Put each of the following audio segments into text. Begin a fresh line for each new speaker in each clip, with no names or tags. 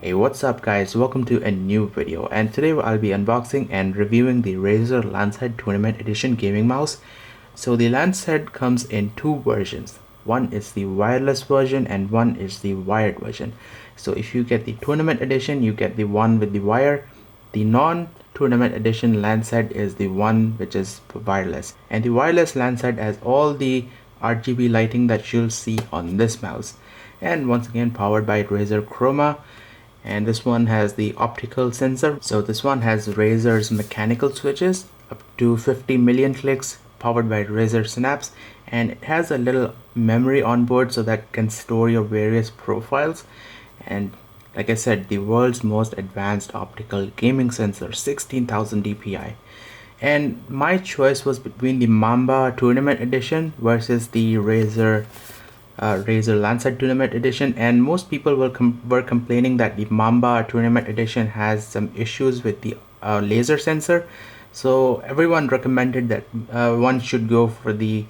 Hey, what's up guys, welcome to a new video, and today I'll be unboxing and reviewing the Razer Lancehead Tournament Edition gaming mouse. So the Lancehead comes in two versions. One is the wireless version and one is the wired version. So if you get the Tournament Edition, you get the one with the wire. The non-Tournament Edition Lancehead is the one which is wireless. And the wireless Lancehead has all the RGB lighting that you'll see on this mouse. And once again powered by Razer Chroma. And this one has the optical sensor. So this one has Razer's mechanical switches up to 50 million clicks, powered by Razer Synapse, and it has a little memory on board so that can store your various profiles. And like I said, the world's most advanced optical gaming sensor, 16,000 dpi. And my choice was between the Mamba Tournament Edition versus the Razer Lancehead Tournament Edition, and most people were complaining that the Mamba Tournament Edition has some issues with the laser sensor. So everyone recommended that one should go for the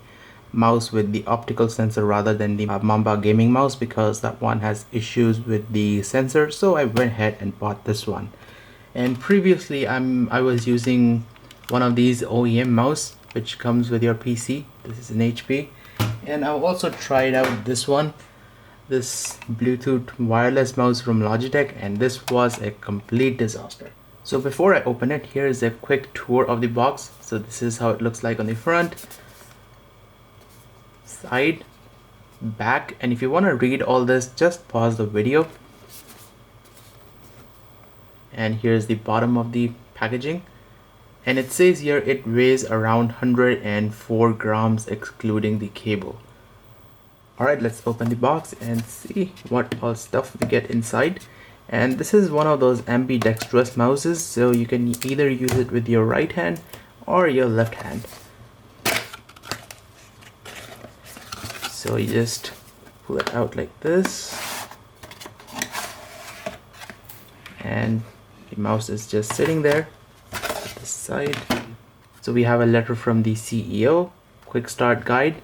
mouse with the optical sensor rather than the Mamba gaming mouse, because that one has issues with the sensor. So I went ahead and bought this one. And previously I was using one of these OEM mouse which comes with your PC. This is an HP. And I've also tried out this one, this Bluetooth wireless mouse from Logitech, and this was a complete disaster. So before I open it, here is a quick tour of the box. So this is how it looks like on the front, side, back, and if you want to read all this, just pause the video. And here's the bottom of the packaging. And it says here it weighs around 104 grams excluding the cable. Alright, let's open the box and see what all stuff we get inside. And this is one of those ambidextrous mouses, so you can either use it with your right hand or your left hand. So you just pull it out like this, and the mouse is just sitting there. Side. So we have a letter from the CEO, quick start guide,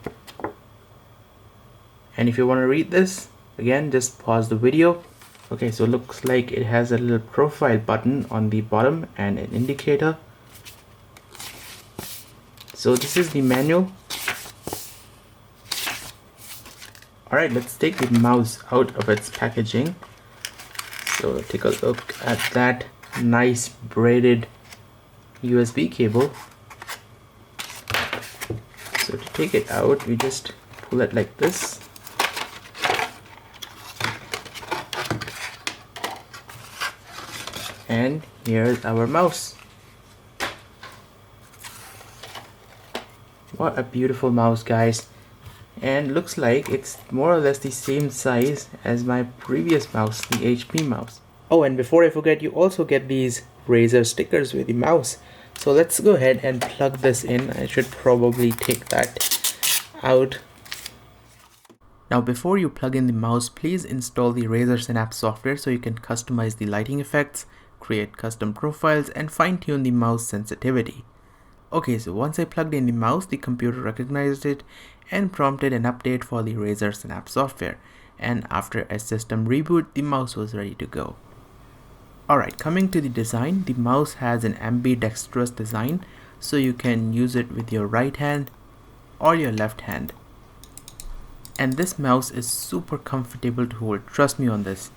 and if you want to read this, again just pause the video. Okay, so it looks like it has a little profile button on the bottom and an indicator. So this is the manual. Alright, let's take the mouse out of its packaging. So take a look at that nice braided USB cable. So to take it out, we just pull it like this, and here's our mouse. What a beautiful mouse, guys, and looks like it's more or less the same size as my previous mouse, the HP mouse. Oh, and before I forget, you also get these Razer stickers with the mouse. So let's go ahead and plug this in. I should probably take that out. Now before you plug in the mouse, please install the Razer Synapse software so you can customize the lighting effects, create custom profiles, and fine-tune the mouse sensitivity. Okay, so once I plugged in the mouse, the computer recognized it and prompted an update for the Razer Synapse software. And after a system reboot, the mouse was ready to go. Alright, coming to the design, the mouse has an ambidextrous design, so you can use it with your right hand or your left hand. And this mouse is super comfortable to hold, trust me on this.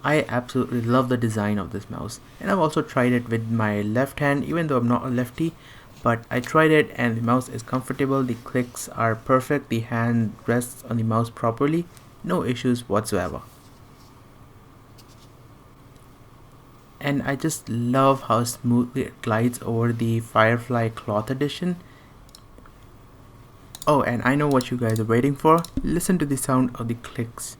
I absolutely love the design of this mouse, and I've also tried it with my left hand, even though I'm not a lefty, but I tried it and the mouse is comfortable, the clicks are perfect, the hand rests on the mouse properly, no issues whatsoever. And I just love how smoothly it glides over the Firefly cloth edition. Oh, and I know what you guys are waiting for. Listen to the sound of the clicks.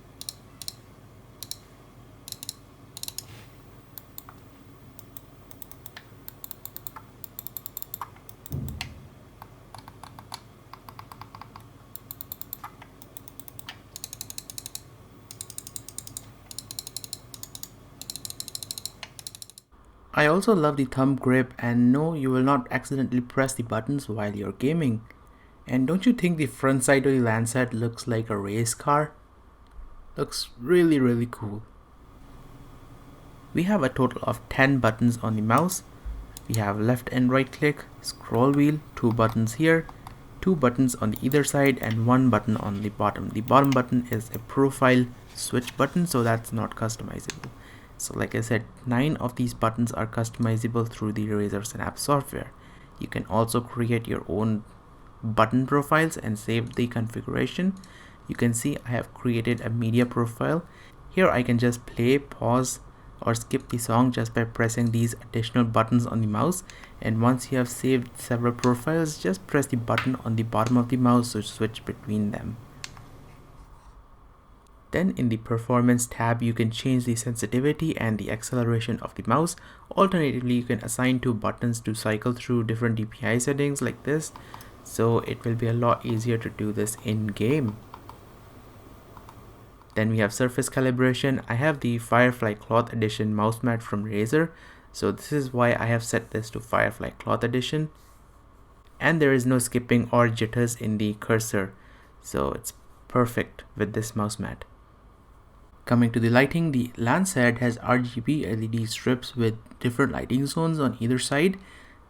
I also love the thumb grip, and no, you will not accidentally press the buttons while you're gaming. And don't you think the front side of the Lancehead looks like a race car? Looks really cool. We have a total of 10 buttons on the mouse. We have left and right click, scroll wheel, 2 buttons here, 2 buttons on the either side, and 1 button on the bottom. The bottom button is a profile switch button, so that's not customizable. So like I said, 9 of these buttons are customizable through the Razer Synapse software. You can also create your own button profiles and save the configuration. You can see I have created a media profile. Here I can just play, pause, or skip the song just by pressing these additional buttons on the mouse. And once you have saved several profiles, just press the button on the bottom of the mouse to switch between them. Then in the performance tab, you can change the sensitivity and the acceleration of the mouse. Alternatively, you can assign 2 buttons to cycle through different DPI settings like this. So it will be a lot easier to do this in game. Then we have surface calibration. I have the Firefly Cloth Edition mouse mat from Razer. So this is why I have set this to Firefly Cloth Edition. And there is no skipping or jitters in the cursor. So it's perfect with this mouse mat. Coming to the lighting, the Lancehead has RGB LED strips with different lighting zones on either side,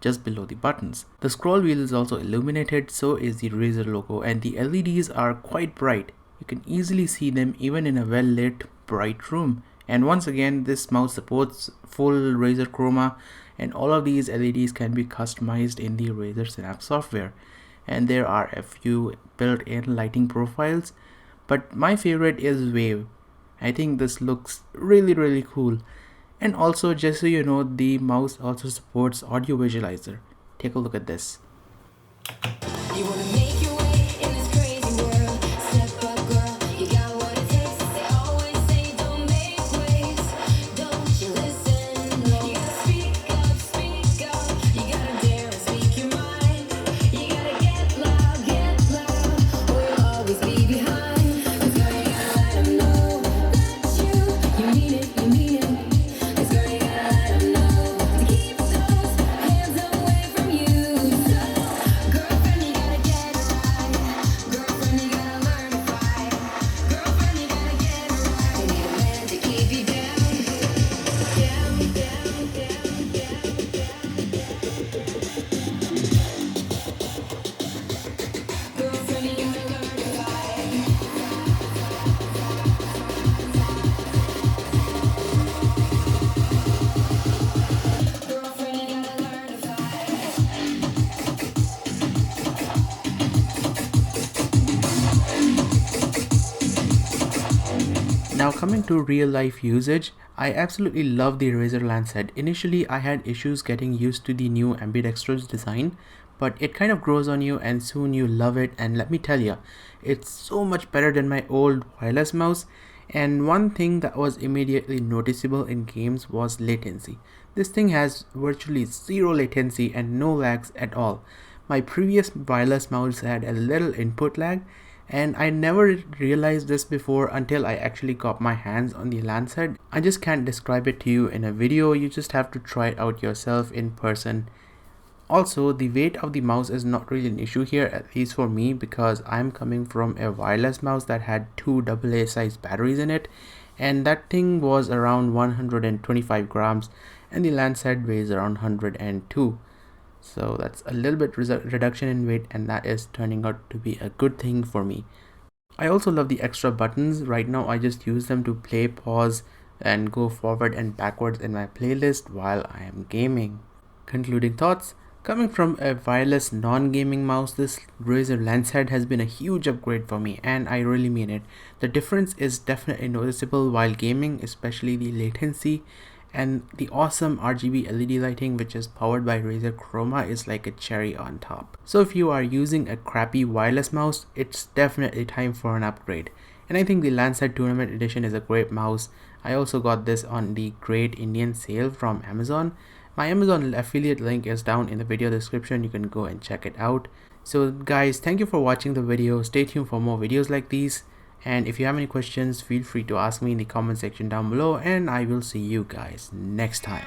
just below the buttons. The scroll wheel is also illuminated, so is the Razer logo, and the LEDs are quite bright. You can easily see them even in a well lit bright room. And once again, this mouse supports full Razer Chroma, and all of these LEDs can be customized in the Razer Synapse software. And there are a few built-in lighting profiles, but my favorite is Wave. I think this looks really cool. And also, just so you know, the mouse also supports audio visualizer. Take a look at this.
You wanna make your way in this crazy world. Step up, girl, you got what it takes. They always say don't make waves. Don't you listen? No. You gotta speak up. You gotta dare and speak your mind. You gotta get loud, or you'll always be behind. 'Cause girl, you gotta let 'em know that you mean it. 'Cause girl, you gotta let 'em know to keep those hands away from you. So, girlfriend, you gotta get it right. Girlfriend, you gotta learn to fight. Girlfriend, you gotta get it right. You need a man to keep you down. Girlfriend, you gotta learn to fight. Girlfriend, you gotta learn to fight.
Now coming to real life usage, I absolutely love the Razer Lancehead. Initially I had issues getting used to the new ambidextrous design, but it kind of grows on you and soon you love it, and let me tell you, it's so much better than my old wireless mouse. And one thing that was immediately noticeable in games was latency. This thing has virtually zero latency and no lags at all. My previous wireless mouse had a little input lag, and I never realized this before until I actually got my hands on the Lancehead. I just can't describe it to you in a video, you just have to try it out yourself in person. Also, the weight of the mouse is not really an issue here, at least for me, because I'm coming from a wireless mouse that had 2 AA size batteries in it, and that thing was around 125 grams and the Lancehead weighs around 102. So that's a little bit reduction in weight, and that is turning out to be a good thing for me. I also love the extra buttons. Right now I just use them to play, pause, and go forward and backwards in my playlist while I am gaming. Concluding thoughts. Coming from a wireless non-gaming mouse, this Razer Lancehead has been a huge upgrade for me, and I really mean it. The difference is definitely noticeable while gaming, especially the latency, and the awesome RGB LED lighting, which is powered by Razer Chroma, is like a cherry on top. So if you are using a crappy wireless mouse, it's definitely time for an upgrade. And I think the Lancehead Tournament Edition is a great mouse. I also got this on the Great Indian Sale from Amazon. My Amazon affiliate link is down in the video description. You can go and check it out. So guys, thank you for watching the video. Stay tuned for more videos like these. And if you have any questions, feel free to ask me in the comment section down below, and I will see you guys next time.